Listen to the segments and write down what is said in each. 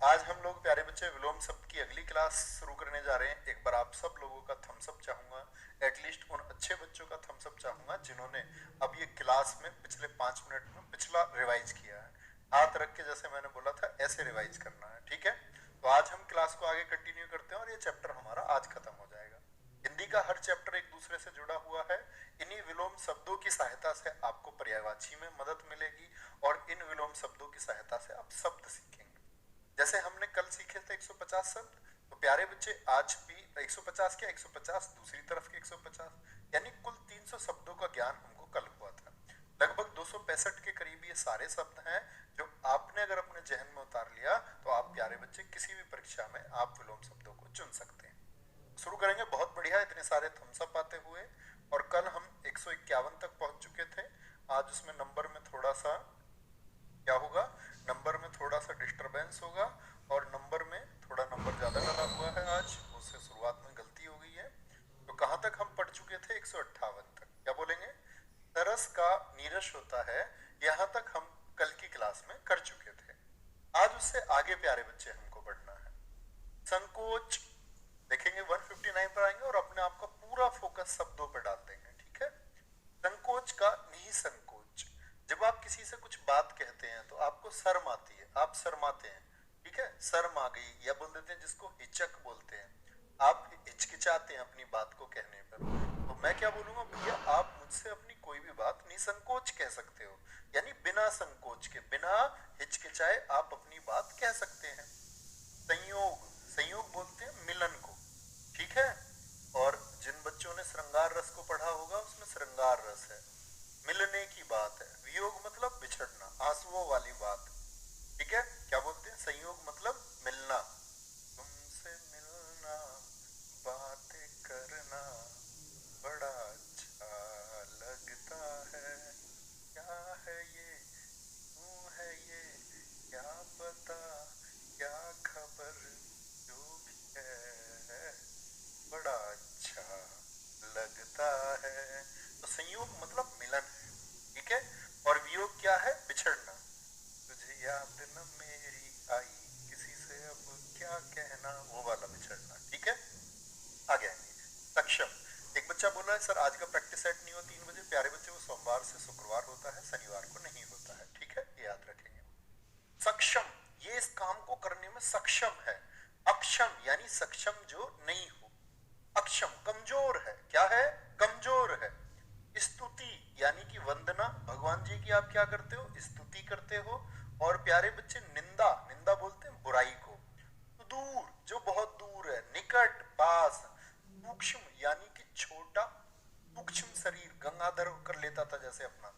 आज हम लोग प्यारे बच्चे विलोम शब्द की अगली क्लास शुरू करने जा रहे हैं। एक बार आप सब लोगों का थम्स अप चाहूंगा, एटलीस्ट उन अच्छे बच्चों का थम्स अप चाहूंगा जिन्होंने अब ये क्लास में पिछले 5 मिनट में पिछला रिवाइज किया है। हाथ रख के जैसे मैंने बोला था ऐसे रिवाइज करना है, ठीक है? तो आज हम क्लास को आगे कंटिन्यू करते हैं और ये चैप्टर हमारा आज खत्म हो जाएगा। हिंदी का हर चैप्टर एक दूसरे से जुड़ा हुआ है। इन्हीं विलोम शब्दों की सहायता से आपको पर्यायवाची में मदद मिलेगी और इन विलोम शब्दों की सहायता से आप शब्द सीखेंगे। जैसे हमने कल सीखे थे 150 शब्द, तो प्यारे बच्चे आज भी 150 के 150 दूसरी तरफ के 150 यानी कुल 300 शब्दों का ज्ञान हमको कल हुआ था। लगभग 265 के करीब ये सारे शब्द हैं जो आपने अगर अपने जहन में उतार लिया तो आप प्यारे बच्चे किसी भी परीक्षा में आप विलोम शब्दों को चुन सकते हैं। शुरू करेंगे। बहुत बढ़िया, इतने सारे थम्स अप आते हुए। और कल हम 151 तक पहुंच चुके थे। आज उसमें नंबर में थोड़ा सा क्या होगा, नंबर में थोड़ा सा डिस्टरबेंस होगा और नंबर में थोड़ा नंबर ज्यादा डाला हुआ है आज, उससे शुरुआत में गलती हो गई है। तो कहां तक हम पढ़ चुके थे? 158 तक। क्या बोलेंगे? तरस का नीरस होता है, यहां तक हम कल की क्लास में कर चुके थे। आज उससे आगे प्यारे बच्चे हमको बढ़ना है। संकोच देखेंगे, 159 पर आएंगे और अपने आप का पूरा फोकस शब्दों पर डाल देंगे, ठीक है? संकोच का निसंकोच। जब आप किसी से कुछ बात कहते हैं तो आपको शर्म आती है, आप शर्माते हैं, ठीक है? शर्म आ गई या बोल देते हैं जिसको हिचक बोलते हैं। आप हिचकिचाते हैं अपनी बात को कहने पर। तो मैं क्या बोलूंगा, भैया आप मुझसे अपनी कोई भी बात निसंकोच कह सकते हो, यानी बिना संकोच के, बिना हिचकिचाए आप अपनी बात कह सकते हैं। संयोग, संयोग बोलते हैं मिलन को, ठीक है? और जिन बच्चों ने श्रृंगार रस को पढ़ा होगा उसमें श्रृंगार रस है, मिलने की बात है। वियोग मतलब बिछड़ना, आंसुओं वाली बात, ठीक है? क्या बोलते हैं? संयोग मतलब मिलना, तुमसे मिलना, बातें करना बड़ा अच्छा लगता है। क्या है ये, क्यों है ये, क्या पता, क्या खबर, जो भी है बड़ा अच्छा लगता है। तो संयोग मतलब मिलन है, ठीक है? और वियोग क्या है? बिछड़ना। तुझे याद न मेरी आई, किसी से अब क्या कहना, वो वाला बिछड़ना, ठीक है? आगे आएंगे। सक्षम। एक बच्चा बोला है सर आज का प्रैक्टिस सेट नहीं हो 3 बजे। प्यारे बच्चे वो सोमवार से शुक्रवार होता है, शनिवार को नहीं होता है, ठीक है? ये याद रखेंगे। सक्षम, ये इस काम को करने में सक्षम है। अक्षम यानी सक्षम जो नहीं हो। अक्षम कमजोर है, क्या है? कमजोर है। स्तुति यानी कि वंदना, भगवान जी की आप क्या करते हो? स्तुति करते हो। और प्यारे बच्चे निंदा, निंदा बोलते हैं बुराई को। तो दूर, जो बहुत दूर है। निकट, पास। सूक्ष्म यानी कि छोटा, सूक्ष्म शरीर गंगाधर कर लेता था जैसे अपना।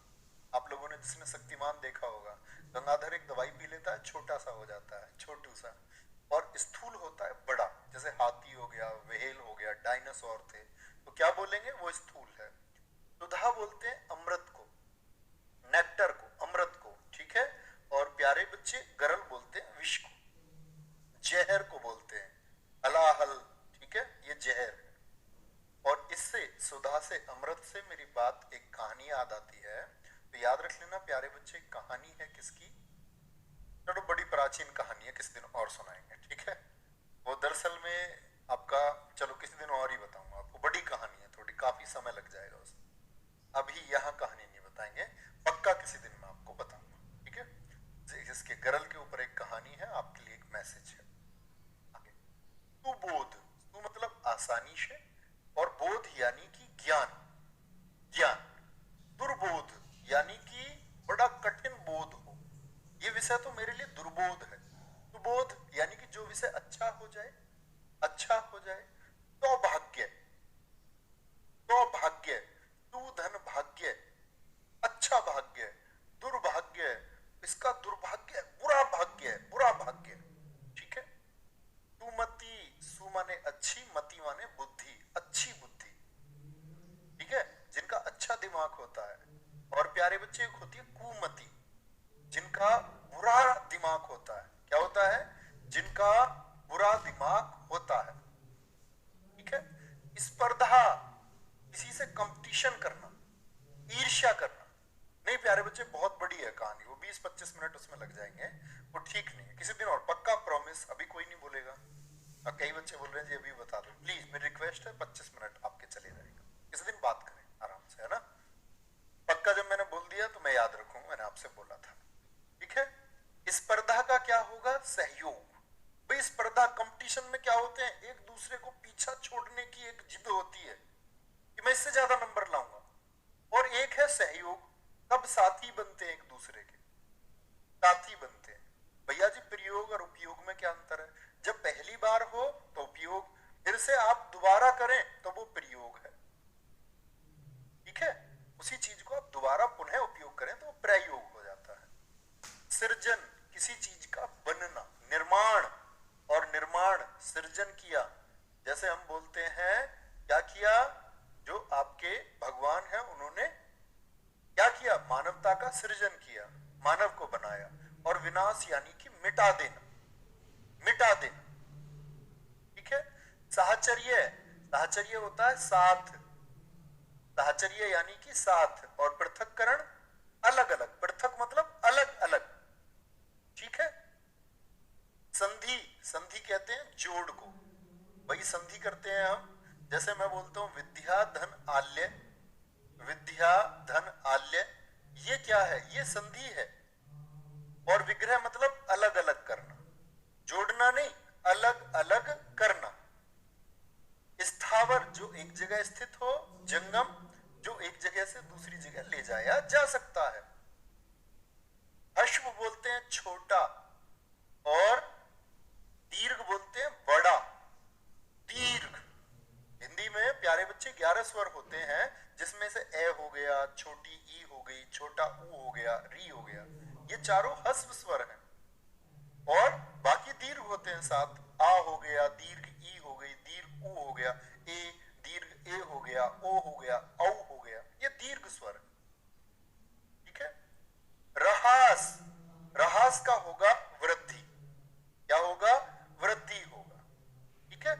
आप लोगों ने जिसने शक्तिमान देखा होगा, गंगाधर एक दवाई पी लेता है, छोटा सा हो जाता है, छोटू सा। और स्थूल होता है बड़ा, जैसे हाथी हो गया, व्हेल हो गया, डायनासोर थे। तो क्या बोलेंगे? वो स्थूल है। सुधा बोलते हैं अमृत को, नेक्टर को, अमृत को, ठीक है? और प्यारे बच्चे गरल बोलते हैं विष को। जहर को बोलते हैं हलाहल, ठीक है? ये जहर है। और इससे, सुधा से, अमृत से मेरी बात, एक कहानी याद आती है। तो याद रख लेना प्यारे बच्चे, कहानी है किसकी? चलो बड़ी प्राचीन कहानी है, किसी दिन और सुनाएंगे, ठीक है? वो दरअसल में आपका, चलो किसी दिन और ही बताऊंगा आपको। बड़ी कहानी है थोड़ी, काफी समय लग जाएगा उसमें। अभी यहाँ कहानी नहीं बताएंगे, पक्का किसी दिन मैं आपको बताऊंगा, ठीक है? जिसके गरल के ऊपर एक कहानी है, आपके लिए एक मैसेज है। आगे। सुबोध, सु मतलब आसानी से, और बोध यानी कि ज्ञान, ज्ञान। दुर्बोध यानी कि बड़ा कठिन बोध हो, ये विषय तो मेरे लिए दुर्बोध है। सुबोध यानी कि जो विषय अच्छा हो जाए, अच्छा हो जाए। सौभाग्य, सौभाग्य, तू धन भाग्य, अच्छा भाग्य। दुर्भाग्य, इसका दुर्भाग्य, बुरा भाग्य, बुरा भाग्य, ठीक है? सुमति, सु माने अच्छी, मति माने बुद्धि, अच्छी बुद्धि, ठीक है? जिनका अच्छा दिमाग होता है। और प्यारे बच्चे एक होती है कुमति, जिनका बुरा दिमाग होता है। क्या होता है? जिनका बुरा दिमाग होता है, ठीक है? स्पर्धा, किसी से कंपटीशन करना, ईर्ष्या करना। नहीं प्यारे बच्चे, बहुत बड़ी है कहानी, वो 20-25 मिनट उसमें लग जाएंगे, वो ठीक नहीं है। किसी दिन और पक्का प्रॉमिस प्रॉमिस अभी कोई नहीं बोलेगा। कई बच्चे बोल रहे हैं जी अभी बता दो प्लीज, मेरी रिक्वेस्ट है 25 मिनट आपके चले जाएगा, किसी दिन बात करें आराम से, है ना। पक्का जब मैंने बोल दिया तो मैं याद रखूंगा, मैंने आपसे बोला था, ठीक है। स्पर्धा का क्या होगा? सहयोग। भाई स्पर्धा कंपटीशन में क्या होते हैं, एक दूसरे को पीछा छोड़ने की एक जिद होती है कि मैं इससे ज्यादा नंबर लाऊंगा, और एक है सहयोग, तब साथी बनते हैं, एक दूसरे के साथी बनते हैं। भैया जी प्रयोग और उपयोग में क्या अंतर है? जब पहली बार हो तो उपयोग, फिर से आप दोबारा करें तो वो प्रयोग है, ठीक है। उसी चीज को आप दोबारा पुनः उपयोग करें तो वो प्रयोग हो जाता है। सृजन, किसी चीज का बनना, निर्माण, और निर्माण सृजन किया, जैसे हम बोलते हैं क्या किया, जो आपके भगवान है उन्होंने क्या किया, मानवता का सृजन किया, मानव को बनाया। और विनाश यानी कि मिटा देना, मिटा देना, ठीक है। साहचर्य, साहचर्य होता है साथ, साहचर्य यानी कि साथ, और पृथक्करण अलग अलग, पृथक मतलब अलग अलग, ठीक है। संधि, संधि कहते हैं जोड़ को, वही संधि करते हैं हम। जैसे मैं बोलता हूं विद्या धन आल्य, विद्या धन आल्य, ये क्या है, ये संधि है। और विग्रह मतलब अलग अलग करना, जोड़ना नहीं, अलग अलग करना। स्थावर जो एक जगह स्थित हो, जंगम जो एक जगह से दूसरी जगह ले जाया जा सकता है। अश्व बोलते हैं छोटा, और दीर्घ बोलते हैं बड़ा। दीर्घ, हिंदी में प्यारे बच्चे 11 स्वर होते हैं, जिसमें से ए हो गया, छोटी ई हो गई, छोटा ऊ हो गया, री हो गया, ये चारों हस्व स्वर हैं। और बाकी दीर्घ होते हैं 7, आ हो गया, दीर्घ ई हो गई, दीर्घ ऊ हो गया, ए, दीर्घ ए हो गया, ओ हो गया, औ हो गया, ये दीर्घ स्वर है, ठीक है। रहास, रहास का होगा वृद्धि, क्या होगा, वृद्धि होगा, ठीक है।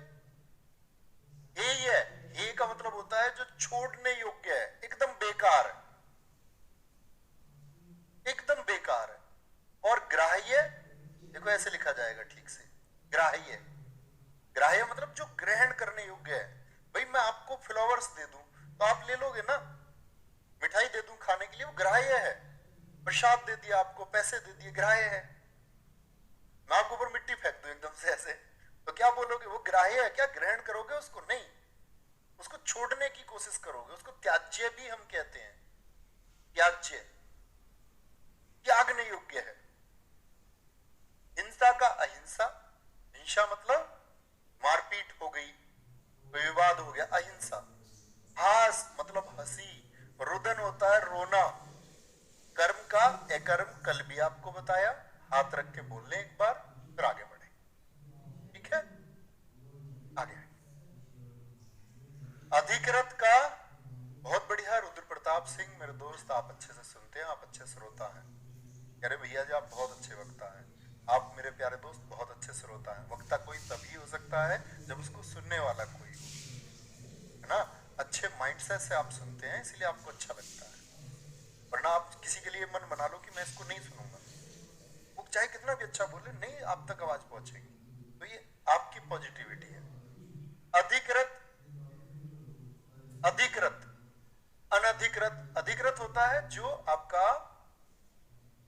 हे का मतलब होता है जो छोड़ने योग्य है, एकदम बेकार है, एकदम बेकार है। और ग्राह्य, देखो ऐसे लिखा जाएगा ठीक से, ग्राह्य, ग्राह्य मतलब जो ग्रहण करने योग्य है। भाई मैं आपको फ्लावर्स दे दूं तो आप ले लोगे ना, मिठाई दे दूं खाने के लिए, वो ग्राह्य है। प्रसाद दे दिया आपको, पैसे दे दिए, ग्राह्य है। मैं आपके ऊपर मिट्टी फेंक दूं एकदम से ऐसे, तो क्या बोलोगे, वो ग्राह्य है, क्या ग्रहण करोगे उसको? नहीं, उसको छोड़ने की कोशिश करोगे, उसको त्याज्य भी हम कहते हैं, त्याज्य, त्यागने योग्य है। हिंसा का अहिंसा, हिंसा मतलब मारपीट हो गई, विवाद हो गया, अहिंसा। हास मतलब हंसी, रुदन होता है रोना। कर्म का अकर्म कल भी आपको बताया, हाथ रख के बोल लें एक बार, फिर आगे बढ़े, ठीक है। आगे अधिकृत का, बहुत बढ़िया रुद्र प्रताप सिंह मेरे दोस्त, आप अच्छे से सुनते हैं, आप अच्छे श्रोता हैं। अरे भैया जी आप बहुत अच्छे वक्ता हैं, आप मेरे प्यारे दोस्त बहुत अच्छे श्रोता हैं। वक्ता कोई तभी हो सकता है जब उसको सुनने वाला कोई हो, है ना। अच्छे माइंडसेट से आप सुनते हैं इसलिए आपको अच्छा लगता है, वरना आप किसी के लिए मन बना लो कि मैं इसको नहीं सुनूंगा, वो चाहे कितना भी अच्छा बोले, नहीं आप तक आवाज पहुंचेगी। तो ये आपकी पॉजिटिविटी है। अधिकृत, अधिकृत, अनधिकृत, अधिकृत होता है जो आपका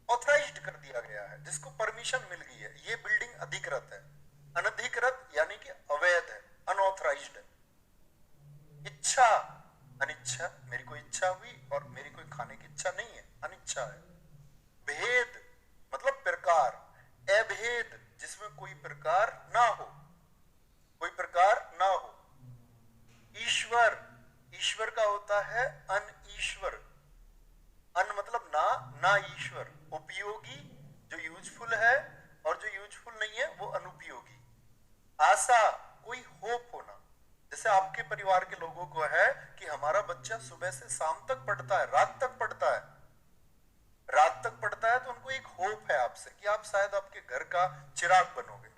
ऑथराइज्ड कर दिया गया है, जिसको परमिशन मिल गई है, ये बिल्डिंग अधिकृत है। अनधिकृत यानी कि अवैध है, अनऑथराइज्ड है। इच्छा, अनिच्छा, मेरी कोई इच्छा हुई और मेरी कोई खाने की इच्छा नहीं है, अनिच्छा है। भेद मतलब प्रकार, अभेद जिसमें कोई प्रकार ना हो, कोई प्रकार ना हो। ईश्वर, ईश्वर का होता है अनईश्वर, अन मतलब ना, ना ईश्वर। उपयोगी जो यूजफुल है, और जो यूजफुल नहीं है वो अनुपयोगी। आशा कोई होप होना, जैसे आपके परिवार के लोगों को है कि हमारा बच्चा सुबह से शाम तक पढ़ता है, रात तक पढ़ता है, रात तक पढ़ता है, तो उनको एक होप है आपसे कि आप शायद आपके घर का चिराग बनोगे।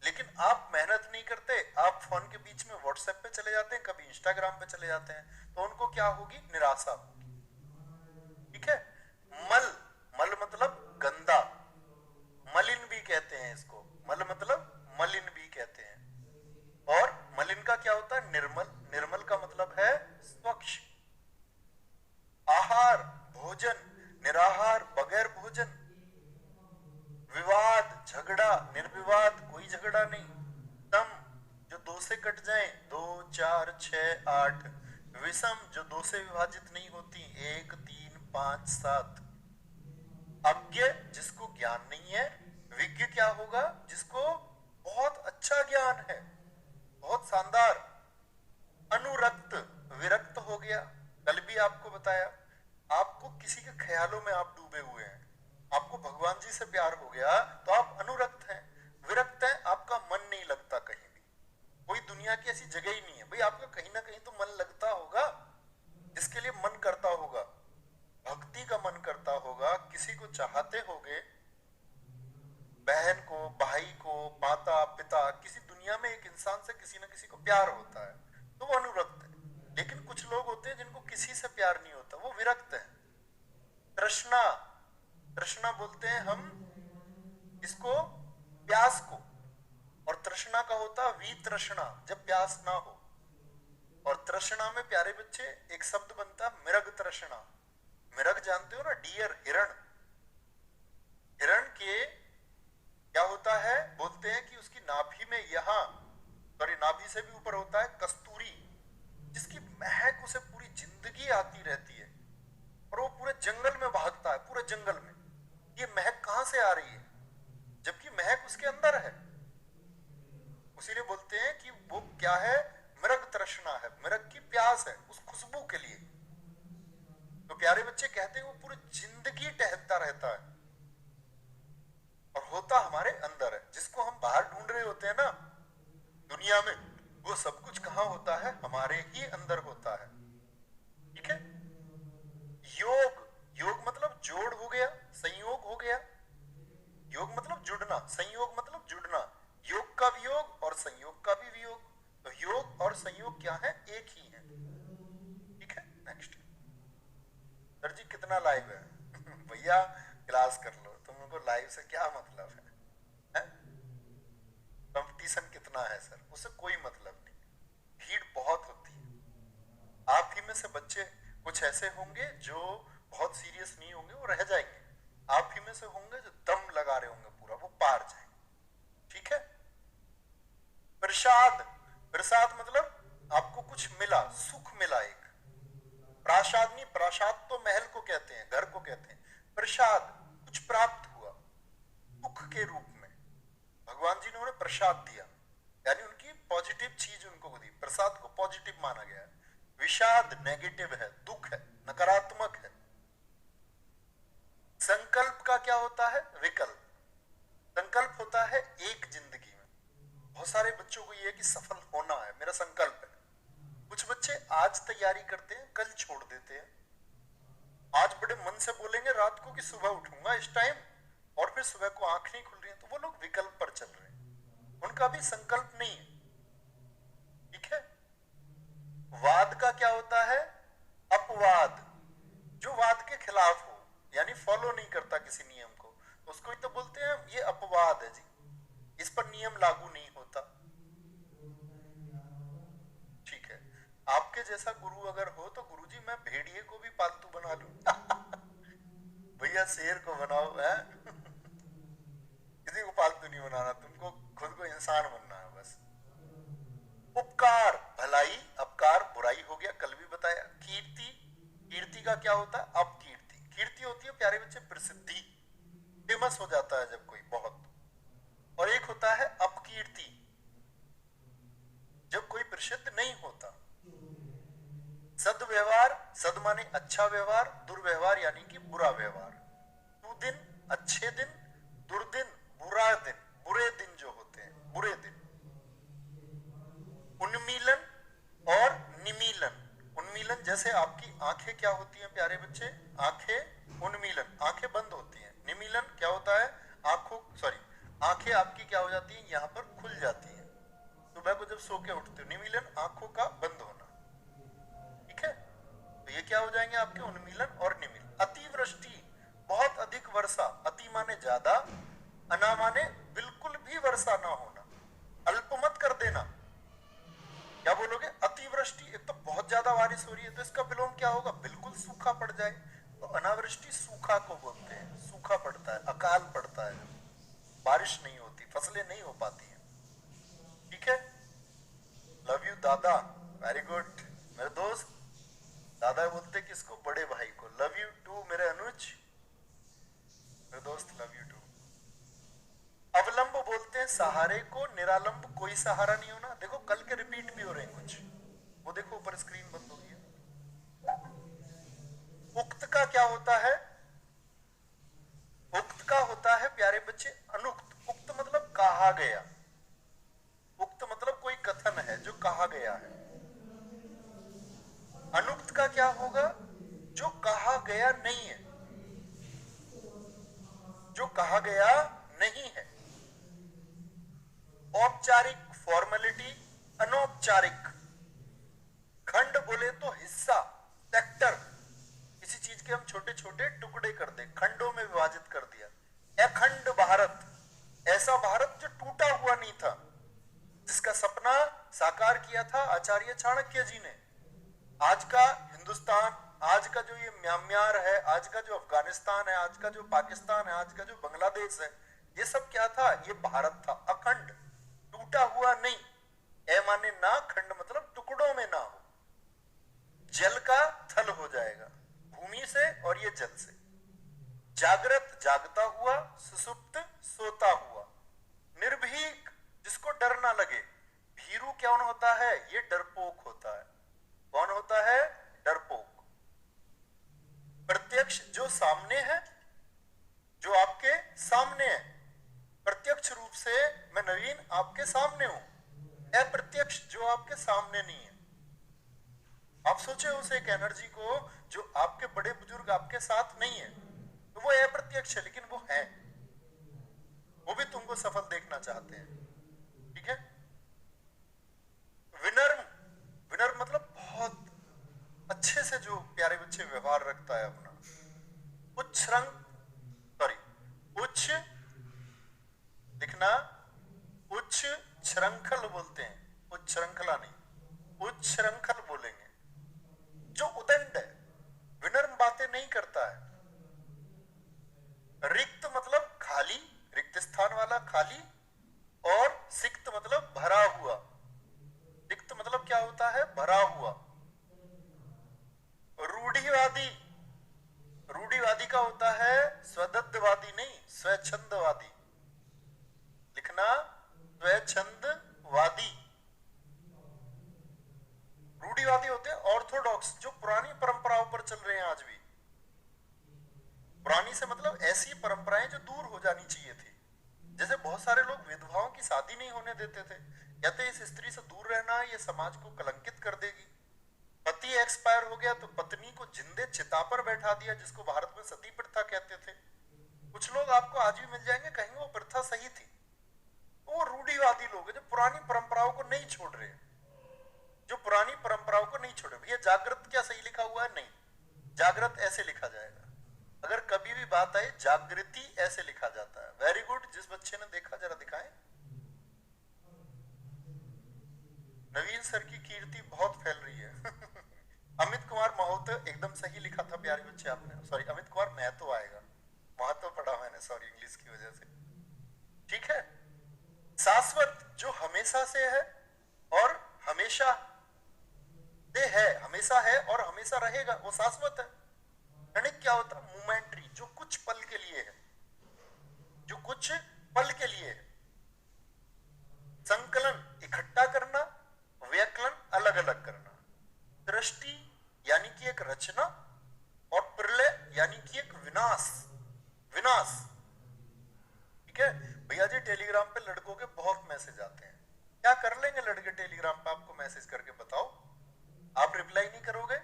लेकिन आप मेहनत नहीं करते, आप फोन के बीच में व्हाट्सएप पे चले जाते हैं, कभी इंस्टाग्राम पे चले जाते हैं, तो उनको क्या होगी, निराशा होगी, ठीक है। मल, मल मतलब गंदा, मलिन भी कहते हैं इसको, मल मतलब झगड़ा निर्विवाद, कोई झगड़ा नहीं। सम जो दो से कट जाए, 2 4 6 8। विषम जो दो से विभाजित नहीं होती, 1 3 5 7। अज्ञ जिसको ज्ञान नहीं है। विज्ञ क्या होगा? जिसको बहुत अच्छा ज्ञान है, बहुत शानदार। अनुरक्त विरक्त हो गया। कल भी आपको बताया, आपको किसी के ख्यालों में आप डूबे हुए हैं, आपको भगवान जी से प्यार हो गया तो आप अनुरक्त हैं। विरक्त हैं, आपका मन नहीं लगता कहीं भी, कोई दुनिया की ऐसी जगह ही नहीं है। भाई आपका कहीं ना कहीं तो मन लगता होगा, जिसके लिए मन करता होगा, भक्ति का मन करता होगा, किसी को चाहते होगे, बहन को, भाई को, माता पिता, किसी दुनिया में एक इंसान से किसी ना किसी को प्यार होता है तो वो अनुरक्त है। लेकिन कुछ लोग होते हैं जिनको किसी से प्यार नहीं होता, वो विरक्त है। तृष्णा, तृष्णा बोलते हैं हम इसको, प्यास को। और तृष्णा का होता वितृष्णा, जब प्यास ना हो। और तृष्णा में प्यारे बच्चे एक शब्द बनता मृग तृष्णा। मृग जानते हो ना, डियर, हिरण। हिरण के क्या होता है? बोलते हैं कि उसकी नाभि में, यहां सॉरी नाभि से भी ऊपर होता है कस्तूरी, जिसकी महक उसे पूरी जिंदगी आती रहती है और वो पूरे जंगल में भागता है, पूरे जंगल में। ये महक कहां से आ रही है? जबकि महक उसके अंदर है। इसीलिए बोलते हैं कि वो क्या है? मृग तृष्णा है, मृग की प्यास है उस खुशबू के लिए। तो प्यारे बच्चे कहते हैं वो पूरी जिंदगी टहलता रहता है और होता हमारे अंदर है। जिसको हम बाहर ढूंढ रहे होते हैं ना दुनिया में, वो सब कुछ कहां होता है? हमारे ही अंदर होता है। ठीक है। योग, योग मतलब जोड़ हो गया, संयोग हो गया। योग मतलब जुड़ना, संयोग मतलब जुड़ना। योग का वियोग और संयोग का भी वियोग। तो योग और संयोग क्या है? एक ही है। ठीक है। नेक्स्ट। सर जी कितना लाइव है? भैया क्लास कर लो, तुमको लाइव से क्या मतलब है? कंपटीशन कितना है सर? उससे कोई मतलब नहीं, भीड़ बहुत होती है। आप ही में से बच्चे कुछ ऐसे होंगे जो बहुत सीरियस नहीं होंगे, वो रह जाएंगे। आप ही में से होंगे जो दम लगा रहे होंगे पूरा, वो पार जाएंगे। ठीक है। प्रसाद, प्रसाद मतलब आपको कुछ मिला, सुख मिला। एक प्रासाद नहीं, प्रासाद तो महल को कहते हैं, घर को कहते हैं। प्रसाद कुछ प्राप्त हुआ सुख के रूप में, भगवान जी ने उन्हें प्रसाद दिया, यानी उनकी पॉजिटिव चीज उनको दी। प्रसाद को पॉजिटिव माना गया है। विषाद नेगेटिव है, दुख है, नकारात्मक है। संकल्प का क्या होता है? विकल्प। संकल्प होता है एक जिंदगी में। बहुत सारे बच्चों को यह है कि सफल होना है, मेरा संकल्प है। कुछ बच्चे आज तैयारी करते हैं, कल छोड़ देते हैं। आज बड़े मन से बोलेंगे रात को कि सुबह उठूंगा इस टाइम, और फिर सुबह को आंख नहीं खुल रही है, तो वो लोग विकल्प पर चल रहे हैं, उनका भी संकल्प नहीं है। ठीक है। वाद का क्या होता है? अपवाद, जो वाद के खिलाफ हो, यानी फॉलो नहीं करता किसी नियम को, उसको ही तो बोलते हैं ये अपवाद है जी, इस पर नियम लागू नहीं होता। ठीक है। आपके जैसा गुरु अगर हो तो गुरुजी मैं भेड़िए को भी पालतू बना लूं। भैया शेर को बनाओ है। किसी को पालतू नहीं बनाना, तुमको खुद को इंसान बनना है बस। उपकार भलाई, अपकार बुराई हो गया, कल भी बताया। कीर्ति, कीर्ति का क्या होता है? अपकीर्ति। कीर्ति होती है प्यारे बच्चे प्रसिद्धि, फेमस हो जाता है जब कोई बहुत। और एक होता है अपकीर्ति, जब कोई प्रसिद्ध नहीं होता। सद्व्यवहार, सद माने अच्छा व्यवहार, दुर्व्यवहार यानी कि बुरा व्यवहार। सुदिन अच्छे दिन, दुर्दिन बुरा दिन, बुरे दिन जो होते हैं, बुरे दिन। उन्मीलन और निमीलन। उन्मीलन जैसे आपकी आंखें क्या होती हैं प्यारे बच्चे? आंखें उन्मीलन, आंखें बंद होती हैं। निमीलन क्या होता है? आंखें आपकी क्या हो जाती हैं? यहां पर खुल जाती हैं सुबह को जब सो के उठते हो। निमीलन आंखों का बंद होना। ठीक है। तो ये क्या हो जाएंगे आपके? उन्मीलन और निमीलन। अतिवृष्टि, बहुत अधिक वर्षा। अति माने ज्यादा, अना माने बिल्कुल भी वर्षा ना होना। अल्प मत कर देना। क्या बोलोगे? अतिवृष्टि, एक तो बहुत ज्यादा बारिश हो रही है तो इसका विलोम क्या होगा? बिल्कुल सूखा पड़ जाए। तो अनावृष्टि सूखा को बोलते हैं, सूखा पड़ता है, अकाल पड़ता है। बारिश नहीं होती, फसलें नहीं हो पाती हैं। ठीक है, लव यू दादा, वेरी गुड मेरे दोस्त। दादा बोलते किसको? बड़े भाई को। लव यू टू मेरे अनुज, मेरे दोस्त, लव यू टू। अवलंब बोलते हैं सहारे को, निरालंब कोई सहारा नहीं होना। देखो कल के रिपीट भी हो रहे हैं कुछ, वो देखो ऊपर स्क्रीन बंद हो गई है। उक्त का क्या होता है? उक्त का होता है प्यारे बच्चे अनुक्त। उक्त मतलब कहा गया, उक्त मतलब कोई कथन है जो कहा गया है। अनुक्त का क्या होगा? जो कहा गया नहीं है, जो कहा गया नहीं है। औपचारिक फॉर्मेलिटी, अनौपचारिक। खंड बोले तो हिस्सा, सेक्टर। किसी चीज के हम छोटे छोटे टुकड़े कर दे, खंडों में विभाजित कर दिया। अखंड भारत, ऐसा भारत जो टूटा हुआ नहीं था, जिसका सपना साकार किया था आचार्य चाणक्य जी ने। आज का हिंदुस्तान, आज का जो ये म्यांमार है, आज का जो अफगानिस्तान है, आज का जो पाकिस्तान है, आज का जो बांग्लादेश है, ये सब क्या था? ये भारत था, अखंड, टूटा हुआ नहीं। ए माने ना, खंड मतलब टुकड़ों में ना हो। जल का थल हो जाएगा, भूमि से और ये जल से। जागृत जागता हुआ, सुसुप्त सोता हुआ। निर्भीक जिसको डर ना लगे। भीरू कौन होता है? ये डरपोक होता है। कौन होता है? डरपोक। प्रत्यक्ष जो सामने है, जो आपके सामने है। प्रत्यक्ष रूप से मैं नवीन आपके सामने हूं। अप्रत्यक्ष जो आपके सामने नहीं है। आप सोचे उस एक एनर्जी को जो आपके बड़े बुजुर्ग आपके साथ नहीं है, तो वो अप्रत्यक्ष है लेकिन वो है, वो भी तुमको सफल देखना चाहते हैं। ठीक है। विनम्र, विनम्र मतलब बहुत अच्छे से जो प्यारे बच्चे व्यवहार रखता है अपना। उच्च दिखना, उच्च श्रृंखल बोलते हैं, उच्च श्रृंखला नहीं, उच्च श्रृंखल बोलेंगे। जो उदंड है, विनम्र बातें नहीं करता है। रिक्त मतलब खाली, रिक्त स्थान वाला, खाली। और सिक्त मतलब भरा हुआ। रिक्त मतलब क्या होता है? भरा हुआ। रूढ़िवादी, रूढ़िवादी का होता है स्वदत्तवादी नहीं, स्वच्छंदवादी। लिखना, स्वच्छंदवादी। रूढ़िवादी होते हैं ऑर्थोडॉक्स, जो पुरानी परंपराओं पर चल रहे हैं आज भी। पुरानी से मतलब ऐसी परंपराएं जो दूर हो जानी चाहिए थी। जैसे बहुत सारे लोग विधवाओं की शादी नहीं होने देते थे, कहते इस स्त्री से दूर रहना, ये समाज को कलंकित कर देगी। पति एक्सपायर हो गया तो पत्नी को जिंदे चिता पर बैठा दिया, जिसको भारत में सती प्रथा कहते थे। कुछ लोग आपको आज भी मिल जाएंगे, कहेंगे वो प्रथा सही थी। वो रूढ़िवादी लोग हैं जो पुरानी परंपराओं को नहीं छोड़ रहे, जो पुरानी परंपराओं को नहीं छोड़े। भैया जागृत क्या सही लिखा हुआ है? नहीं, जागृत ऐसे लिखा जाएगा। अगर कभी भी बात आए, जागृति ऐसे लिखा जाता है। वेरी गुड, जिस बच्चे ने देखा जरा दिखाएं। नवीन सर की कीर्ति बहुत फैल रही है। अमित कुमार महतो एकदम सही लिखा था प्यारे बच्चे आपने। सॉरी, अमित कुमार महतो आएगा, महतो पढ़ा मैंने, सॉरी इंग्लिश की वजह से। ठीक है। शाश्वत जो हमेशा से है और हमेशा से है, हमेशा है और हमेशा रहेगा, वो शाश्वत है। क्षणिक क्या होता है? मोमेंट्री, जो कुछ पल के लिए है, जो कुछ पल के लिए है। संकलन इकट्ठा करना, व्यकलन अलग अलग करना। दृष्टि यानी कि एक रचना, और प्रलय यानी कि एक विनाश, विनाश। ठीक है भैया जी। टेलीग्राम पे लड़कों के बहुत मैसेज आते हैं, क्या कर लेंगे लड़के टेलीग्राम पे आपको मैसेज करके? बताओ, आप रिप्लाई नहीं करोगे?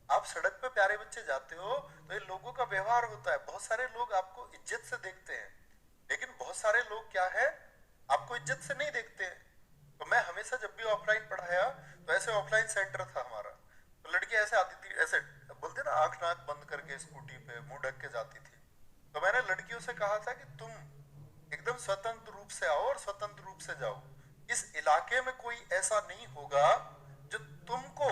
आप सड़क पे प्यारे बच्चे जाते हो तो ये लोगों का व्यवहार होता है। बहुत सारे लोग आपको इज्जत से देखते हैं, लेकिन बहुत सारे लोग क्या है, आपको इज्जत से नहीं देखते हैं। तो मैं हमेशा जब भी ऑफलाइन पढ़ाया, तो ऐसे ऑफलाइन सेंटर था हमारा, तो लड़की ऐसे आती थी, ऐसे बोलते ना, आंख नाक बंद करके स्कूटी पे मुंह ढक के जाती थी। तो मैंने लड़कियों से कहा था कि तुम एकदम स्वतंत्र रूप से आओ और स्वतंत्र रूप से जाओ। इस इलाके में कोई ऐसा नहीं होगा जो तुमको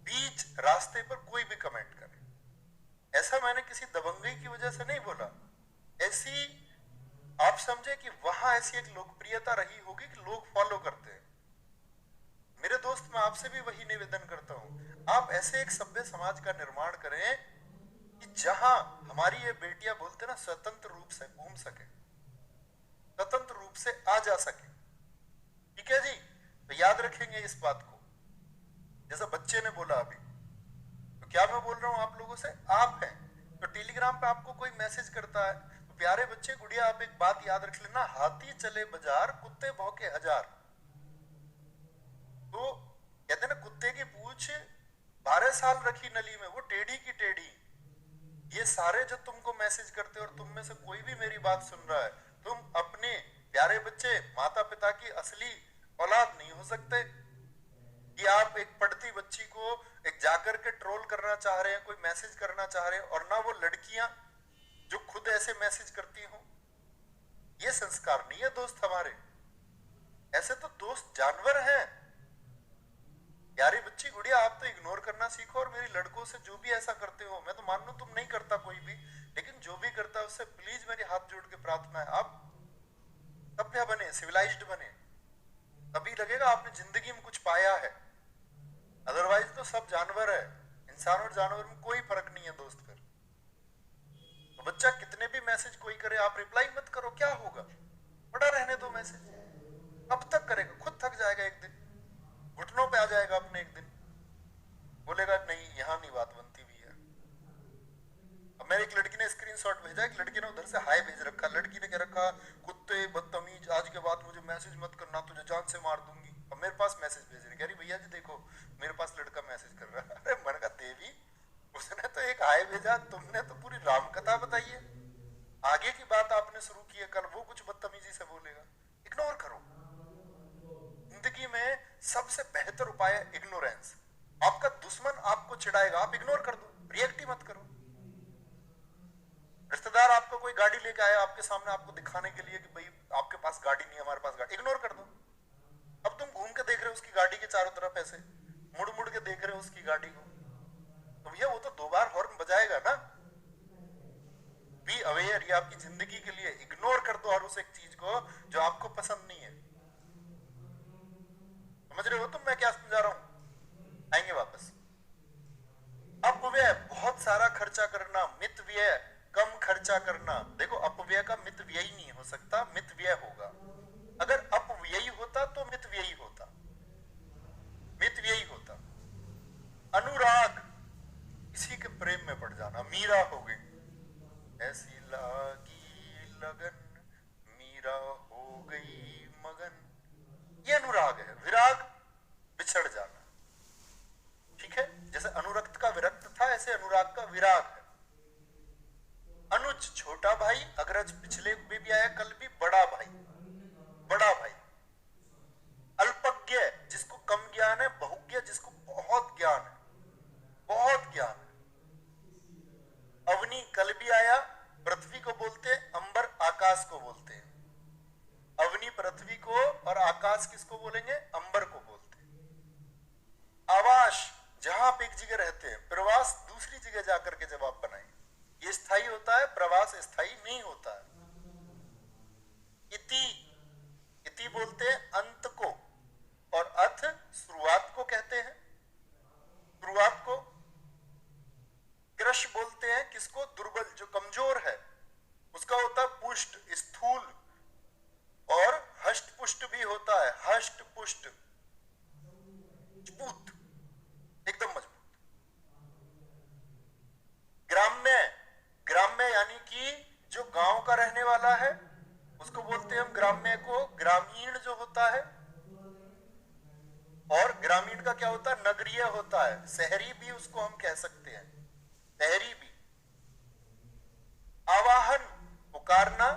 बीच रास्ते पर कोई भी कमेंट करे। ऐसा मैंने किसी दबंगई की वजह से नहीं बोला, ऐसी आप समझे कि वहां ऐसी एक लोकप्रियता रही होगी कि लोग फॉलो करते हैं। मेरे दोस्त, मैं आपसे भी वही निवेदन करता हूं, आप ऐसे एक सभ्य समाज का निर्माण करें कि जहां हमारी ये बेटियां बोलते ना स्वतंत्र रूप से घूम सके, स्वतंत्र रूप से आ जा सके। ठीक है जी, तो याद रखेंगे इस बात को। जैसा बच्चे ने बोला अभी, तो क्या मैं बोल रहा हूं आप लोगों से, आप हैं तो टेलीग्राम पे आपको कोई मैसेज करता है तो प्यारे बच्चे गुड़िया आप एक बात याद रख लेना, हाथी चले बाजार कुत्ते भौंके हजार। तो कहते ना कुत्ते की पूंछ 12 साल रखी नली में, वो टेढ़ी की टेढ़ी। ये सारे जो तुमको मैसेज करते हो और तुम में से कोई भी मेरी बात सुन रहा है, तुम अपने प्यारे बच्चे माता पिता की असली औलाद नहीं हो सकते कि आप एक पढ़ती बच्ची को एक जाकर के ट्रोल करना चाह रहे हैं, कोई मैसेज करना चाह रहे हैं, और ना वो लड़कियां जो खुद ऐसे मैसेज करती हो। ये संस्कार नहीं है दोस्त हमारे, ऐसे तो दोस्त जानवर हैं। प्यारी बच्ची गुड़िया आप तो इग्नोर करना सीखो, और मेरी लड़कों से जो भी ऐसा करते हो, मैं तो मान लूं तुम नहीं करता कोई भी, लेकिन जो भी करता है उससे प्लीज मेरी हाथ जोड़ के प्रार्थना है, आप सभ्य बने, सिविलाइज्ड बने, तभी लगेगा आपने जिंदगी में कुछ पाया है। अदरवाइज तो सब जानवर है, इंसान और जानवर में कोई फर्क नहीं है दोस्त। फिर तो बच्चा कितने भी मैसेज कोई करे, आप रिप्लाई मत करो, क्या होगा, पड़ा रहने दो मैसेज। कब तक करेगा, खुद थक जाएगा, एक दिन घुटनों पे आ जाएगा अपने, एक दिन बोलेगा नहीं यहाँ नहीं बात बनती भी है। अब मेरी एक लड़की ने स्क्रीनशॉट भेजा, एक लड़की ने उधर से हाय भेज रखा, लड़की ने कह रखा कुत्ते बदतमीज आज के बाद मुझे मैसेज मत करना, तुझे जान से मार दूंगी। अब मेरे पास मैसेज भेज रही, कह रही भैया जी देखो मेरे पास लड़का मैसेज कर रहा है। अरे मन का देवी, उसने तो एक हाय भेजा, तुमने तो पूरी राम कथा बताई है। आगे की बात आपने शुरू की है, कल वो कुछ बदतमीजी से बोलेगा, इग्नोर करो। जिंदगी में सबसे बेहतर उपाय है इग्नोरेंस। आपका दुश्मन आपको चिढ़ाएगा, आप इग्नोर कर दो, रिएक्ट ही मत करो। रिश्तेदार आपको कोई गाड़ी लेके आया आपके सामने, आपको दिखाने के लिए कि भाई आपके पास गाड़ी नहीं है, हमारे पास गाड़ी, इग्नोर कर दो। अब तुम घूम के देख रहे हो उसकी गाड़ी के चारों तरफ, ऐसे मुड़ मुड़ के देख रहे हो उसकी गाड़ी को, तो भैया वो तो 2 बार हॉर्न बजाएगा ना। बी अवेयर, ये आपकी जिंदगी के लिए, इग्नोर कर दो हर उस एक चीज को जो आपको पसंद नहीं है। समझ रहे हो तुम मैं क्या समझा रहा हूं? आएंगे वापस। अपव्यय, बहुत सारा खर्चा करना, मित व्यय, कम खर्चा करना। देखो अपव्यय का मित व्यय नहीं हो सकता, मित व्यय होगा। अगर अपव्ययी होता तो मित व्ययी होता, मित व्ययी होता। अनुराग, किसी के प्रेम में पड़ जाना, मीरा हो गई, ऐसी लागी लगन मीरा हो गई मगन, ये अनुराग है। विराग, बिछड़ जाना। ठीक है, जैसे अनुरक्त का विरक्त था, ऐसे अनुराग का विराग है। अनुज, छोटा भाई, अग्रज पिछले भी आया, कल भी बड़ा भाई, बड़ा भाई। अल्पज्ञ, जिसको कम ज्ञान है, बहुज्ञ, जिसको बहुत ज्ञान है, बहुत ज्ञान है। अवनी, कल भी आया, पृथ्वी को बोलते हैं, अंबर आकाश को बोलते हैं। अवनी पृथ्वी को और आकाश किसको बोलेंगे, अंबर को बोलते हैं। आवास, जहां आप एक जगह रहते हैं, प्रवास दूसरी जगह जाकर के जब आप बनाएं, ये स्थायी होता है, प्रवास स्थायी नहीं होता है। इति, इति बोलते हैं अंत को, और अथ शुरुआत को कहते हैं, शुरुआत को। कृष बोलते हैं किसको, दुर्बल, जो कमजोर है, उसका होता है पुष्ट, स्थूल, और हष्ट पुष्ट भी होता है, हष्ट पुष्ट, मजबूत, एकदम मजबूत। ग्राम्य, ग्राम्य यानी कि जो गांव का रहने वाला है उसको बोलते हैं हम ग्राम्य को। ग्रामीण जो होता है, और ग्रामीण का क्या होता है, नगरीय होता है, शहरी भी उसको हम कह सकते हैं, शहरी भी। आवाहन, पुकारना,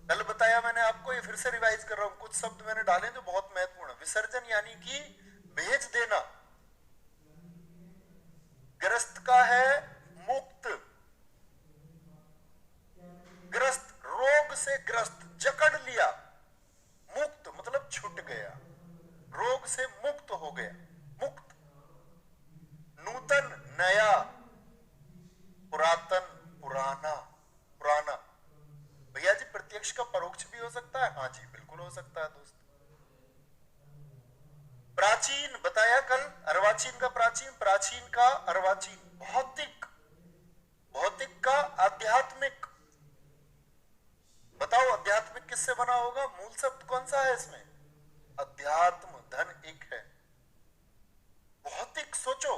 कल बताया मैंने आपको, ये फिर से रिवाइज कर रहा हूं, कुछ शब्द मैंने डाले जो बहुत महत्वपूर्ण है। विसर्जन यानी कि भेज देना। ग्रस्त का है मुक्त, ग्रस्त रोग से ग्रस्त, जकड़ लिया, मुक्त मतलब छूट गया, रोग से मुक्त हो गया, मुक्त। नूतन, नया, पुरातन, पुराना, पुराना। भैया जी प्रत्यक्ष का परोक्ष हाँ जी बिल्कुल हो सकता है दोस्त। प्राचीन बताया कल, अर्वाचीन का प्राचीन, प्राचीन का अर्वाचीन। भौतिक, भौतिक का आध्यात्मिक। बताओ आध्यात्मिक किससे बना होगा? मूल शब्द कौन सा है इसमें? अध्यात्म, धन एक है। भौतिक सोचो,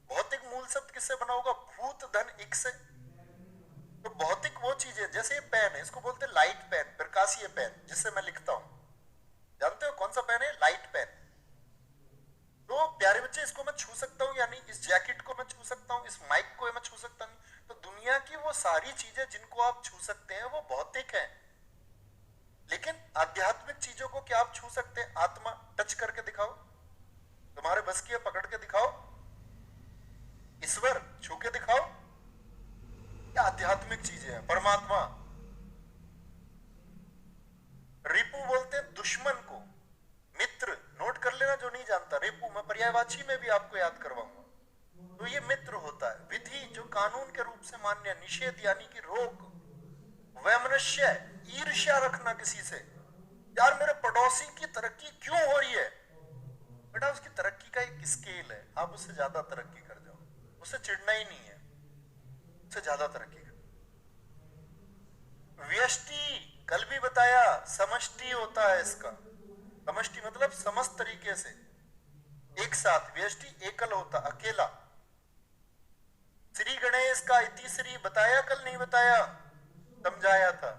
भौतिक मूल शब्द किससे बना होगा? भूत धन एक से। तो भौतिक वो चीज है, जैसे ये पेन है, इसको बोलते हैं लाइट पेन, प्रकाशीय पेन, जिससे मैं लिखता हूं। जानते हो कौन सा पेन है? Light pen. तो प्यारे बच्चे, इसको मैं छू सकता हूं या नहीं? इस जैकेट को मैं छू सकता हूं, इस माइक को मैं छू सकता नहीं? तो दुनिया की वो सारी चीजें जिनको आप छू सकते हैं वो भौतिक है। लेकिन आध्यात्मिक चीजों को क्या आप छू सकते हैं? आत्मा, टच करके दिखाओ, तुम्हारे बस की है, पकड़ के दिखाओ। ईश्वर छू के दिखाओ। क्या आध्यात्मिक चीजें हैं? परमात्मा। रिपु बोलते हैं दुश्मन को, मित्र। नोट कर लेना जो नहीं जानता, रिपु मैं पर्यायवाची में भी आपको याद करवाऊंगा। तो ये मित्र होता है। विधि जो कानून के रूप से मान्य, निषेध यानी कि रोक, वैमनस्य ईर्ष्या रखना किसी से। यार मेरे पड़ोसी की तरक्की क्यों हो रही है? बेटा उसकी तरक्की का एक स्केल है, आप उससे ज्यादा तरक्की कर जाओ, उससे चिढ़ना ही नहीं है, उससे ज्यादा तरक्की कर। व्यष्टि कल भी बताया, समष्टि होता है इसका। समष्टि मतलब समस्त तरीके से एक साथ। व्यष्टि एकल होता, अकेला। श्री गणेश का इति श्री बताया कल? नहीं बताया? समझाया था।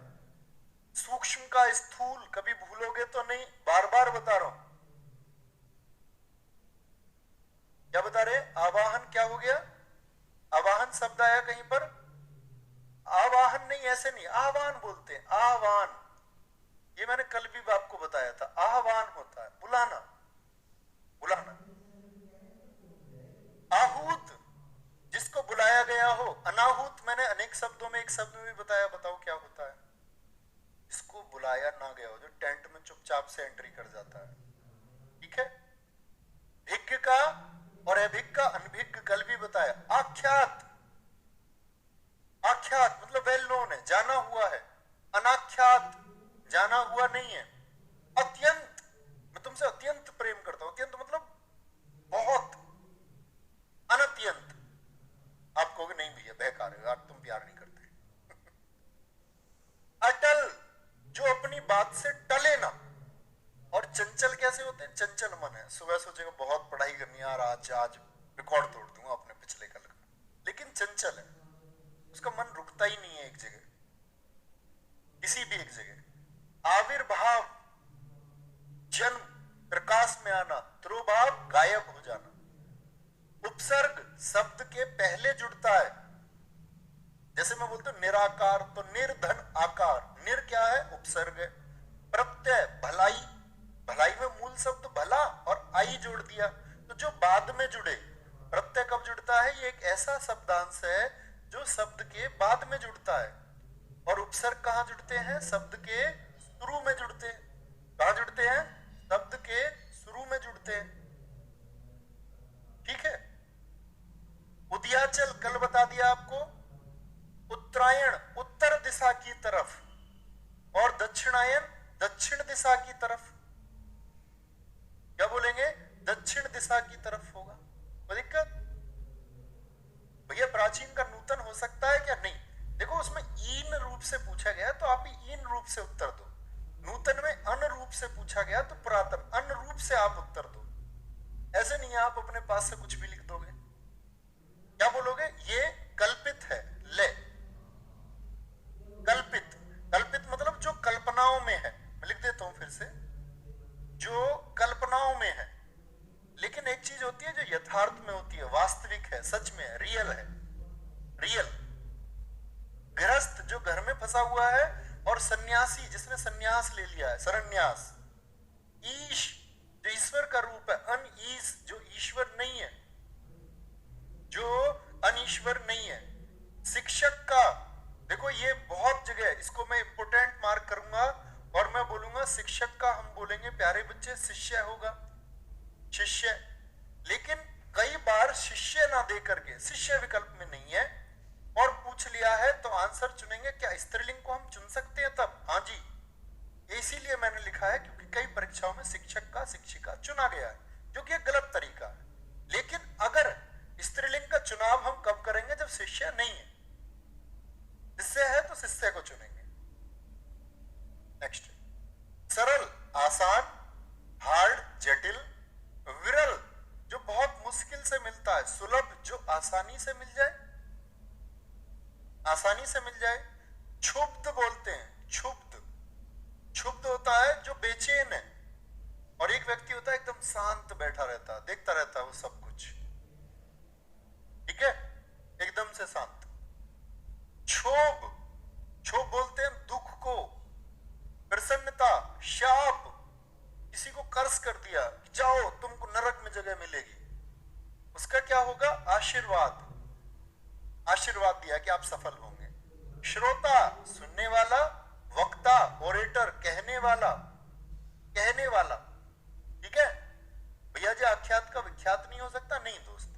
सूक्ष्म का स्थूल, कभी भूलोगे तो नहीं, बार बार बता रहा हूं। क्या बता रहे? आवाहन क्या हो गया? आवाहन शब्द आया कहीं पर? आवाहन नहीं, ऐसे नहीं, आह्वान बोलते हैं, आह्वान। ये मैंने कल भी आपको बताया था। आह्वान होता है बुलाना, बुलाना। आहूत जिसको बुलाया गया हो। अनाहूत मैंने अनेक शब्दों में एक शब्द में भी बताया, बताओ क्या होता है? जिसको बुलाया ना गया हो, जो टेंट में चुपचाप से एंट्री कर जाता है। ठीक है। भिज्ञ का और अभिज्ञ का, अनभिज्ञ कल भी बताया। आख्यात, आख्यात मतलब वेल नोन है, जाना हुआ है। अनाख्यात जाना हुआ नहीं है। अत्यंत, मैं तुमसे अत्यंत प्रेम करता हूं। अत्यंत मतलब बहुत। अनत्यंत, आप कहोगे नहीं भैया बेकार है, तुम प्यार नहीं करते। अटल जो अपनी बात से टले ना। और चंचल कैसे होते हैं? चंचल मन है, सुबह सोचेगा बहुत पढ़ाई करनी है यार, आज आज रिकॉर्ड तोड़ दूंगा अपने पिछले कल का, लेकिन चंचल है, उसका मन रुकता ही नहीं है एक जगह, किसी भी एक जगह। आविर्भाव जन्म, प्रकाश में आना, तिरोभाव गायब हो जाना। उपसर्ग शब्द के पहले जुड़ता है। जैसे मैं बोलता हूं निराकार, तो निर्धन आकार, निर क्या है? उपसर्ग है। प्रत्यय भलाई, भलाई में मूल शब्द भला और आई जोड़ दिया, तो जो बाद में जुड़े। प्रत्यय कब जुड़ता है? ये एक ऐसा शब्दांश है जो शब्द के बाद में जुड़ता है। और उपसर्ग कहां जुड़ते हैं? शब्द के शुरू में जुड़ते हैं। कहां जुड़ते हैं? शब्द के शुरू में जुड़ते हैं। ठीक है। उदयाचल कल बता दिया आपको। उत्तरायण उत्तर दिशा की तरफ, और दक्षिणायन दक्षिण दिशा की तरफ। क्या बोलेंगे? दक्षिण दिशा की तरफ होगा। कोई दिक्कत? भैया प्राचीन का नूतन हो सकता है क्या? नहीं। देखो उसमें ईन रूप से पूछा गया तो आप ईन रूप से उत्तर दो। नूतन में अन रूप से पूछा गया तो पुरातन अन रूप से आप उत्तर दो। ऐसे नहीं आप अपने पास से कुछ भी लिख दोगे। क्या बोलोगे? ये कल्पित है। ले, कल्पित, कल्पित मतलब जो कल्पनाओं में है। मैं लिख देता हूं फिर से, जो कल्पनाओं में है। लेकिन एक चीज होती है जो यथार्थ में होती है, वास्तविक है, सच में है, रियल है, रियल। गृहस्थ जो घर में फंसा हुआ है, और सन्यासी जिसने सन्यास ले लिया है, सरन्यास। ईश जो ईश्वर का रूप है, अन ईश जो ईश्वर नहीं है, जो अनीश्वर नहीं है। शिक्षक का, देखो ये बहुत जगह, इसको मैं इंपोर्टेंट मार्क करूंगा और मैं बोलूंगा शिक्षक का, हम बोलेंगे प्यारे बच्चे शिष्य होगा, शिष्य। लेकिन कई बार शिष्य ना दे करके, शिष्य विकल्प में नहीं है और पूछ लिया है तो आंसर चुनेंगे। क्या स्त्रीलिंग को हम चुन सकते हैं तब? हाँ जी, ये इसीलिए मैंने लिखा है क्योंकि कई परीक्षाओं में शिक्षक का शिक्षिका चुना गया है, जो कि एक गलत तरीका है। लेकिन अगर स्त्रीलिंग का चुनाव हम कब करेंगे? जब शिष्य नहीं है। शिष्य है तो शिष्य को चुनेंगे। नेक्स्ट, सरल, आसान, हार्ड, जटिल, विरल जो बहुत मुश्किल से मिलता है, सुलभ जो आसानी से मिल जाए, आसानी से मिल जाए। क्षुब्ध बोलते हैं, क्षुब्ध, क्षुब्ध होता है जो बेचैन है, और एक व्यक्ति होता है एकदम शांत बैठा रहता है, देखता रहता है वो सब कुछ, ठीक है, एकदम से शांत। क्षोभ, क्षोभ बोलते हैं दुख को। प्रसन्नता, शाप, किसी को कर्ज कर दिया, जाओ तुमको नरक में जगह मिलेगी, उसका क्या होगा? आशीर्वाद, आशीर्वाद दिया कि आप सफल होंगे। श्रोता, सुनने वाला, वक्ता, ओरेटर, कहने वाला, कहने वाला, ठीक है। भैया जी आख्यात का विख्यात नहीं हो सकता? नहीं दोस्त,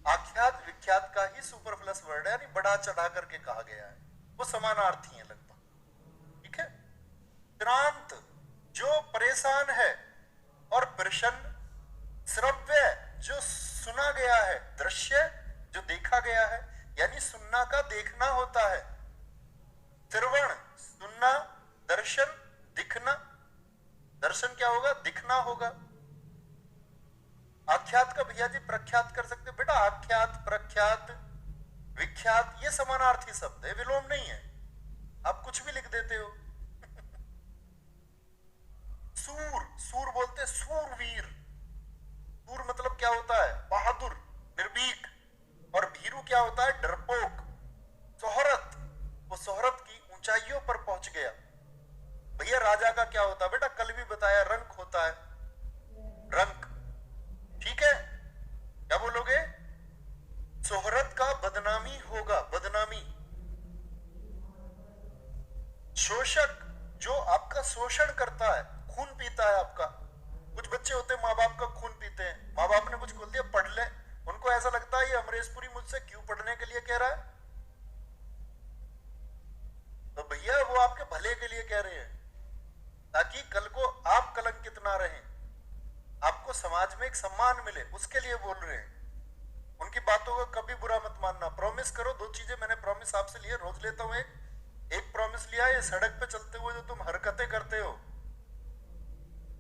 आख्यात विख्यात का ही सुपरफ्लस वर्ड है, यानी बढ़ा चढ़ा करके कहा गया है, वो समानार्थी है लगभग, ठीक है। श्रांत जो परेशान है, और प्रसन्न, श्रव्य जो सुना गया है, दृश्य जो देखा गया है, यानी सुनना का देखना होता है। श्रवण सुनना, दर्शन दिखना, दर्शन क्या होगा? दिखना होगा। आख्यात का भैया जी प्रख्यात कर सकते बेटा? आख्यात, प्रख्यात, विख्यात ये समानार्थी शब्द है, विलोम नहीं है, आप कुछ भी लिख देते हो। सूर, सूर बोलते सूरवीर, सूर मतलब क्या होता है? बहादुर, निर्भीक, और भीरू क्या होता है? डरपोक। शोहरत, वो शोहरत की ऊंचाइयों पर पहुंच गया। भैया राजा का क्या होता है बेटा? कल भी बताया, रंक होता है, रंक, ठीक है। क्या बोलोगे? शोहरत का बदनामी होगा, बदनामी। शोषक जो आपका शोषण करता है, खून पीता है आपका। कुछ बच्चे होते हैं माँ बाप का खून पीते हैं, माँ बाप ने कुछ बोल दिया पढ़ ले, उनको ऐसा लगता है ये अमरेशपुरी मुझसे क्यों पढ़ने के लिए कह रहा है, तो भैया वो आपके भले के लिए कह रहे हैं, ताकि कल को आप कलंकित ना रहें, आपको समाज में एक सम्मान मिले, उसके लिए बोल रहे हैं। उनकी बातों को कभी बुरा मत मानना। प्रॉमिस करो, दो चीजें मैंने प्रॉमिस आपसे लिए, रोज लेता हूं। एक प्रॉमिस लिया, ये सड़क पे चलते हुए जो तुम हरकतें करते हो,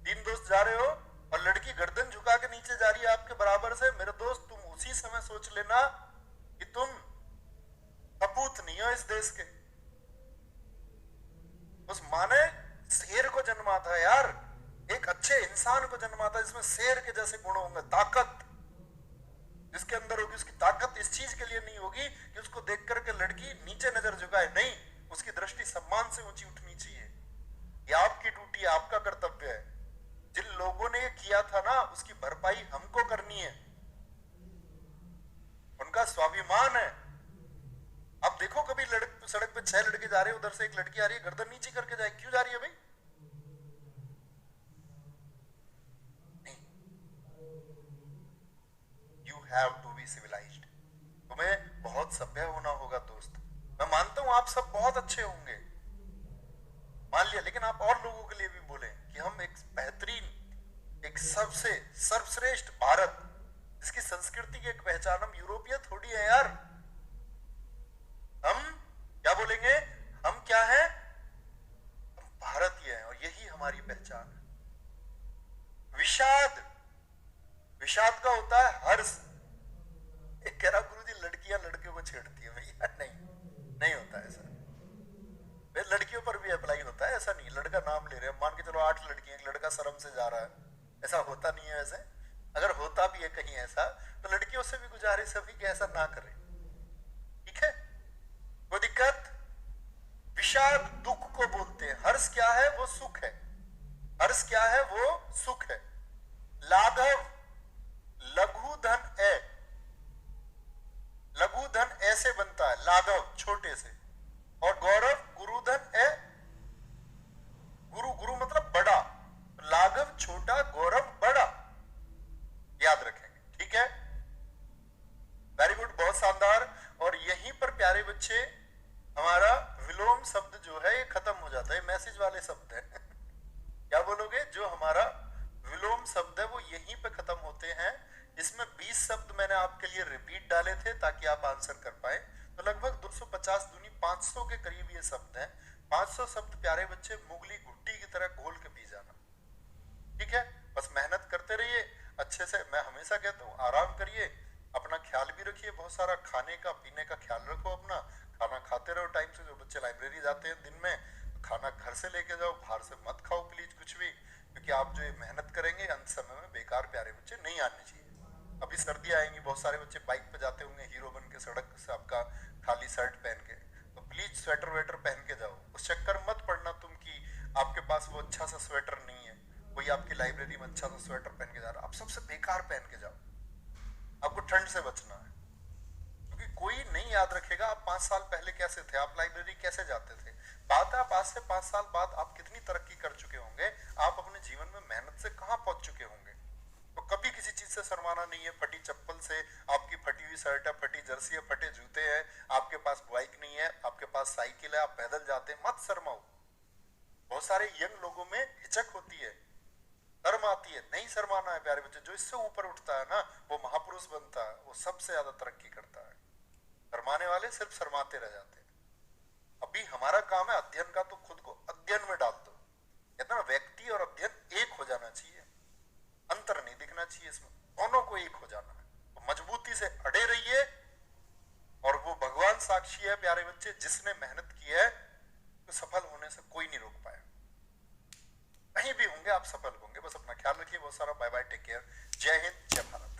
तीन दोस्त जा रहे हो और लड़की गर्दन झुका के नीचे जा रही है आपके बराबर से, मेरे दोस्त तुम उसी समय सोच लेना कि तुम कपूत नहीं हो इस देश के। उस माँ ने शेर को जन्मा था यार, एक अच्छे इंसान को जन्मा था जिसमें शेर के जैसे गुण होंगे, ताकत जिसके अंदर होगी। उसकी ताकत इस चीज के लिए नहीं होगी कि उसको देख करके लड़की नीचे नजर झुकाए, नहीं, उसकी दृष्टि सम्मान से ऊंची उठनी चाहिए। ये आपकी ड्यूटी है, आपका कर्तव्य है। जिन लोगों ने ये किया था ना, उसकी भरपाई हमको करनी है, उनका स्वाभिमान है। अब देखो कभी सड़क पे 6 लड़के जा रहे हैं, उधर से एक लड़की आ रही है, गर्दन नीचे करके जाए, क्यों जा रही है भाई? नहीं, you have to be civilised. तुम्हें बहुत सभ्य होना होगा दोस्त। मैं मानता हूं आप सब बहुत अच्छे होंगे, मान लिया, लेकिन आप और लोगों के लिए भी बोले कि हम एक बेहतरीन, एक सबसे सर्वश्रेष्ठ भारत, जिसकी संस्कृति की एक पहचान, हम यूरोपीय थोड़ी है यार। हम क्या बोलेंगे? हम क्या है? हम भारतीय हैं, और यही हमारी पहचान है। विषाद, विषाद का होता है हर्ष। एक कह रहा गुरुजी लड़कियां लड़कियों को छेड़ती है, भैया नहीं, नहीं होता ऐसा। लड़कियों पर भी अप्लाई होता है, ऐसा नहीं। लड़का नाम ले रहे हैं, मान के चलो 8 लड़कियां, एक लड़का शर्म से जा रहा है, ऐसा होता नहीं है वैसे। अगर होता भी है कहीं ऐसा, तो लड़कियों से भी गुजारिश है कि ऐसा ना करें, ठीक है, कोई दिक्कत। विषाद दुख को बोलते हैं, हर्ष क्या है? वो सुख है। हर्ष क्या है? वो सुख है। लाघव, लघु धन ए, लघु धन ऐसे बनता है, लाघव छोटे से, और गौरव गुरुधन ए, गुरु, गुरु मतलब बड़ा, लाघव छोटा, गौरव बड़ा, याद रखेंगे, ठीक है। वेरी गुड, बहुत शानदार। और यहीं पर प्यारे बच्चे हमारा विलोम शब्द जो है ये खत्म हो जाता है, मैसेज वाले शब्द है। शब्द है वो यहीं पे खत्म होते हैं। इसमें 20 शब्द मैंने आपके लिए रिपीट डाले थे ताकि आप आंसर कर पाए। तो लगभग 250 दूनी 500 के करीब ये शब्द हैं। 500 शब्द प्यारे बच्चे मुगली घुट्टी की तरह घोल के पी जाना। ठीक है, बस मेहनत करते रहिए अच्छे से। मैं हमेशा कहता हूँ आराम करिए, अपना ख्याल भी रखिए, बहुत सारा खाने का पीने का ख्याल रखो अपना, खाना खाते रहो टाइम से। जो बच्चे लाइब्रेरी जाते हैं दिन में, खाना घर से लेके जाओ, बाहर से मत खाओ प्लीज कुछ भी, क्योंकि आप जो ये मेहनत करेंगे अंत समय में बेकार प्यारे बच्चे नहीं आने चाहिए। अभी सर्दी आएंगी, बहुत सारे बच्चे बाइक पे जाते होंगे हीरो बन के सड़क से, आपका खाली शर्ट पहन के, तो प्लीज स्वेटर वेटर पहन के जाओ। उस चक्कर मत पड़ना तुम कि आपके पास वो अच्छा सा स्वेटर नहीं है, कोई आपकी लाइब्रेरी में अच्छा सा स्वेटर पहन के जा रहा है, आप सबसे बेकार पहन के जाओ। आपको ठंड से बचना है, क्योंकि कोई नहीं याद रखेगा आप 5 साल पहले कैसे थे, आप लाइब्रेरी कैसे जाते थे। बात है आप आज से 5 साल बाद आप कितनी तरक्की कर चुके होंगे, आप अपने जीवन में मेहनत से कहां पहुंच चुके होंगे। तो कभी किसी चीज से शर्माना नहीं है। फटी चप्पल से, आपकी फटी हुई शर्ट है, फटी जर्सी है, फटे जूते हैं, आपके पास बाइक नहीं है, आपके पास साइकिल है, आप पैदल जाते हैं, मत शर्माओ। बहुत सारे यंग लोगों में हिचक होती है, शर्म आती है। नहीं शर्माना है प्यारे बच्चे, जो इससे ऊपर उठता है ना वो महापुरुष बनता है, वो सबसे ज्यादा तरक्की करता है। शर्माने वाले सिर्फ शर्माते रह जाते हैं। अभी हमारा काम है अध्ययन का, तो खुद को अध्ययन में डाल दो। कहते ना व्यक्ति और अध्ययन एक हो जाना चाहिए, अंतर नहीं दिखना चाहिए इसमें, दोनों को एक हो जाना है। तो मजबूती से अड़े रहिए, और वो भगवान साक्षी है प्यारे बच्चे, जिसने मेहनत की है तो सफल होने से कोई नहीं रोक पाया। कहीं भी होंगे आप सफल होंगे। बस अपना ख्याल रखिए, बहुत सारा। बाय बाय, टेक केयर, जय हिंद, जय भारत।